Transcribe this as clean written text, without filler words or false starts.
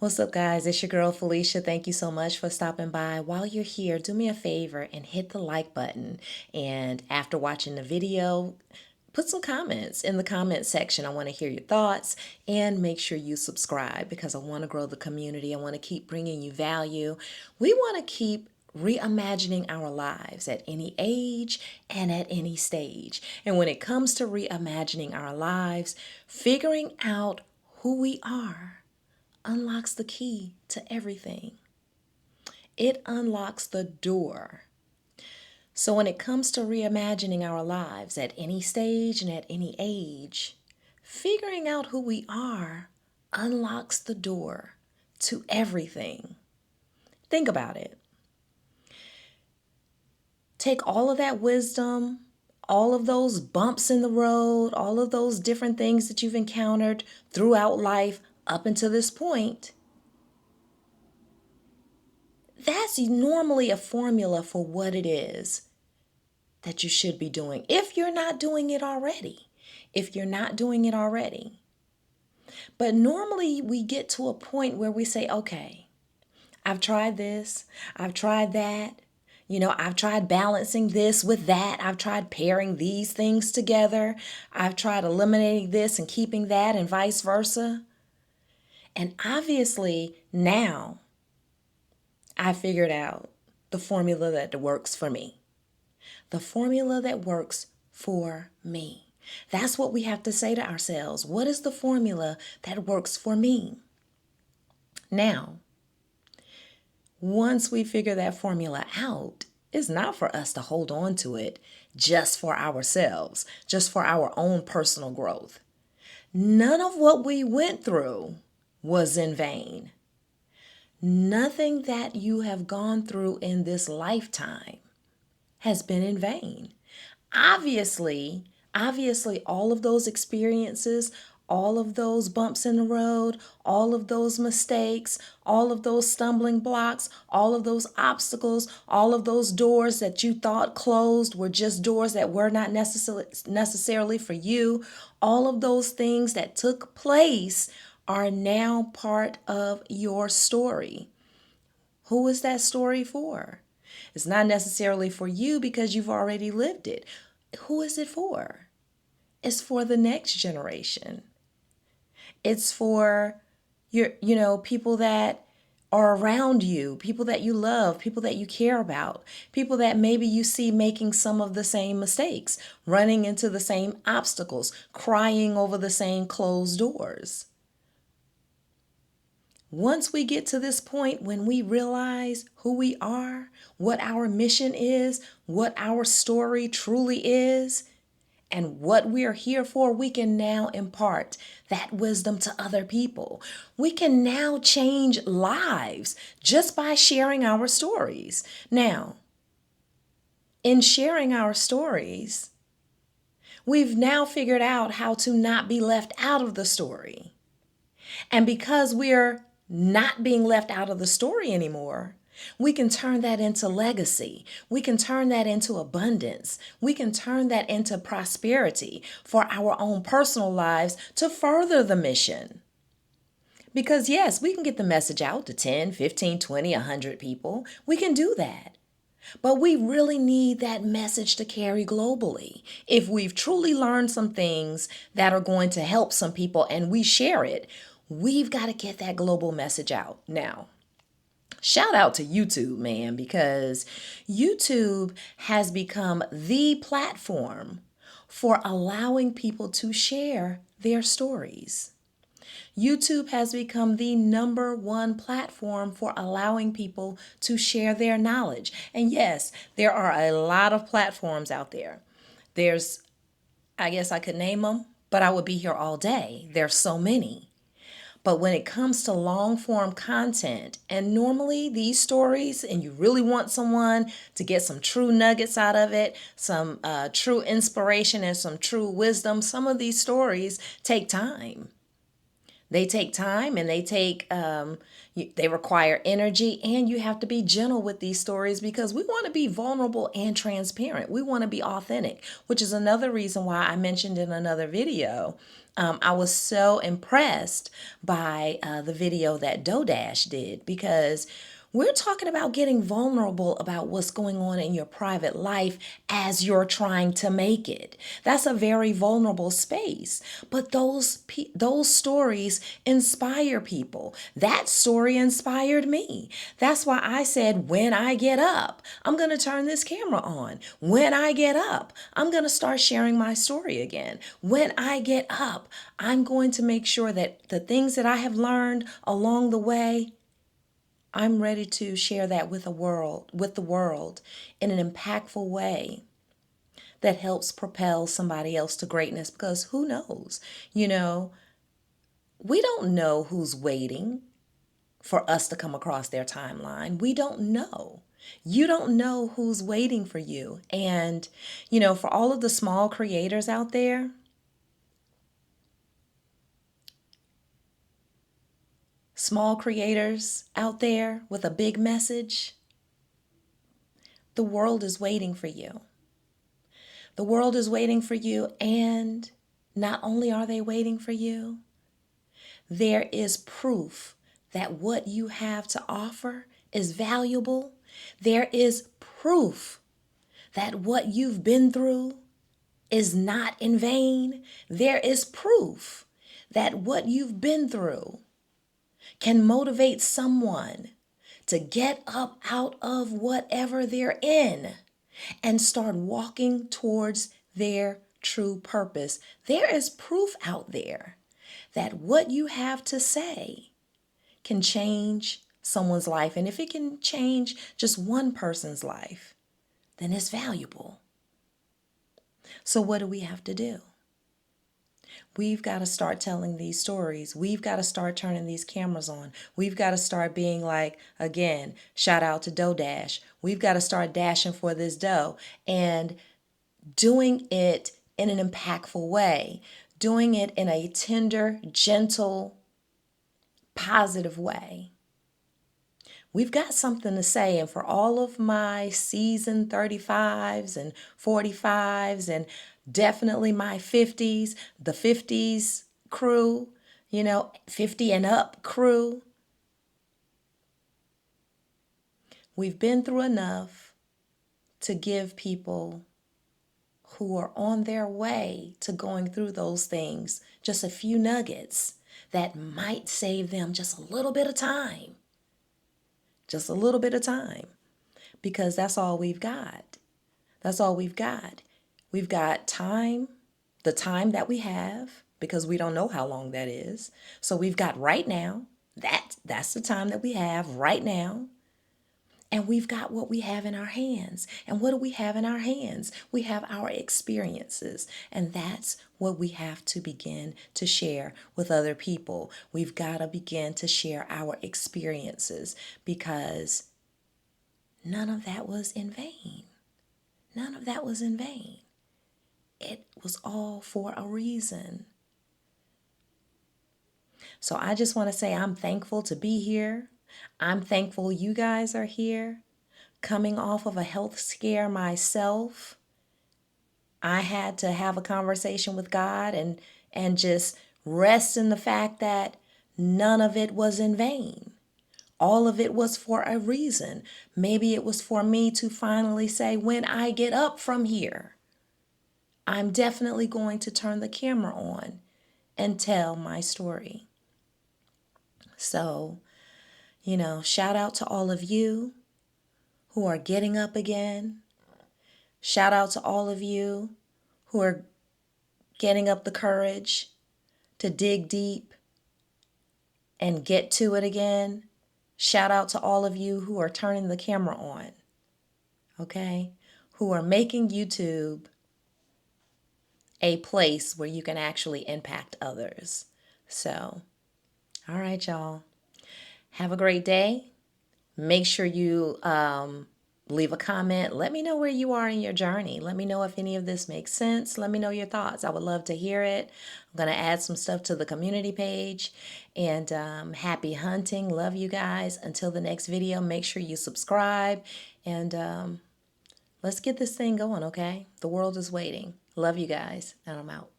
What's up, guys? It's your girl Felicia. Thank you so much for stopping by. While you're here, do me a favor and hit the like button. And after watching the video, put some comments in the comment section. I want to hear your thoughts and make sure you subscribe because I want to grow the community. I want to keep bringing you value. We want to keep reimagining our lives at any age and at any stage. And when it comes to reimagining our lives, figuring out who we are unlocks the key to everything. It unlocks the door. So when it comes to reimagining our lives at any stage and at any age, figuring out who we are unlocks the door to everything. Think about it. Take all of that wisdom, all of those bumps in the road, all of those different things that you've encountered throughout life up until this point. That's normally a formula for what it is that you should be doing if you're not doing it already. If you're not doing it already. But normally we get to a point where we say, okay, I've tried this, I've tried that. I've tried balancing this with that. I've tried pairing these things together. I've tried eliminating this and keeping that and vice versa. And obviously now I figured out the formula that works for me. The formula that works for me. That's what we have to say to ourselves. What is the formula that works for me? Now, once we figure that formula out, it's not for us to hold on to it just for ourselves, just for our own personal growth. None of what we went through was in vain. Nothing that you have gone through in this lifetime has been in vain. Obviously, all of those experiences, all of those bumps in the road, all of those mistakes, all of those stumbling blocks, all of those obstacles, all of those doors that you thought closed were just doors that were not necessarily for you. All of those things that took place are now part of your story. Who is that story for? It's not necessarily for you because you've already lived it. Who is it for? It's for the next generation. It's for people that are around you, people that you love, people that you care about, people that maybe you see making some of the same mistakes, running into the same obstacles, crying over the same closed doors. Once we get to this point when we realize who we are, what our mission is, what our story truly is, and what we are here for, we can now impart that wisdom to other people. We can now change lives just by sharing our stories. Now, in sharing our stories, we've now figured out how to not be left out of the story. And because we're not being left out of the story anymore, we can turn that into legacy. We can turn that into abundance. We can turn that into prosperity for our own personal lives to further the mission. Because yes, we can get the message out to 10, 15, 20, 100 people. We can do that. But we really need that message to carry globally. If we've truly learned some things that are going to help some people and we share it, we've got to get that global message out. Now, shout out to YouTube, man, because YouTube has become the platform for allowing people to share their stories. YouTube has become the number one platform for allowing people to share their knowledge. And yes, there are a lot of platforms out there. I guess I could name them, but I would be here all day. There's so many. But when it comes to long form content, and normally these stories, and you really want someone to get some true nuggets out of it, some true inspiration and some true wisdom, some of these stories take time. They take time and they require energy, and you have to be gentle with these stories because we want to be vulnerable and transparent. We want to be authentic, which is another reason why I mentioned in another video. I was so impressed by the video that Dodash did because we're talking about getting vulnerable about what's going on in your private life as you're trying to make it. That's a very vulnerable space. But those stories inspire people. That story inspired me. That's why I said, when I get up, I'm going to turn this camera on. When I get up, I'm going to start sharing my story again. When I get up, I'm going to make sure that the things that I have learned along the way, I'm ready to share that with the world in an impactful way that helps propel somebody else to greatness, because who knows? You know, we don't know who's waiting for us to come across their timeline. We don't know. You don't know who's waiting for you. And, for all of the small creators out there, with a big message, the world is waiting for you. The world is waiting for you, and not only are they waiting for you, there is proof that what you have to offer is valuable. There is proof that what you've been through is not in vain. There is proof that what you've been through can motivate someone to get up out of whatever they're in and start walking towards their true purpose. There is proof out there that what you have to say can change someone's life. And if it can change just one person's life, then it's valuable. So what do we have to do? We've got to start telling these stories. We've got to start turning these cameras on. We've got to start being like, again, shout out to Dodash. We've got to start dashing for this dough and doing it in an impactful way, doing it in a tender, gentle, positive way. We've got something to say. And for all of my seasoned 35s and 45s, and definitely my 50s, the 50s crew, 50 and up crew, we've been through enough to give people who are on their way to going through those things just a few nuggets that might save them just a little bit of time. Just a little bit of time, because that's all we've got. That's all we've got. We've got time, the time that we have, because we don't know how long that is. So we've got right now. That's the time that we have right now. And we've got what we have in our hands. And what do we have in our hands? We have our experiences. And that's what we have to begin to share with other people. We've got to begin to share our experiences, because none of that was in vain. None of that was in vain. It was all for a reason. So I just want to say I'm thankful to be here. I'm thankful you guys are here. Coming off of a health scare myself, I had to have a conversation with God and just rest in the fact that none of it was in vain. All of it was for a reason. Maybe it was for me to finally say, when I get up from here, I'm definitely going to turn the camera on and tell my story. So, shout out to all of you who are getting up again. Shout out to all of you who are getting up the courage to dig deep and get to it again. Shout out to all of you who are turning the camera on, okay? Who are making YouTube a place where you can actually impact others. So, all right, y'all. Have a great day. Make sure you Leave a comment. Let me know where you are in your journey. Let me know if any of this makes sense. Let me know your thoughts. I would love to hear it. I'm going to add some stuff to the community page. And happy hunting. Love you guys. Until the next video, make sure you subscribe. And let's get this thing going, okay? The world is waiting. Love you guys. And I'm out.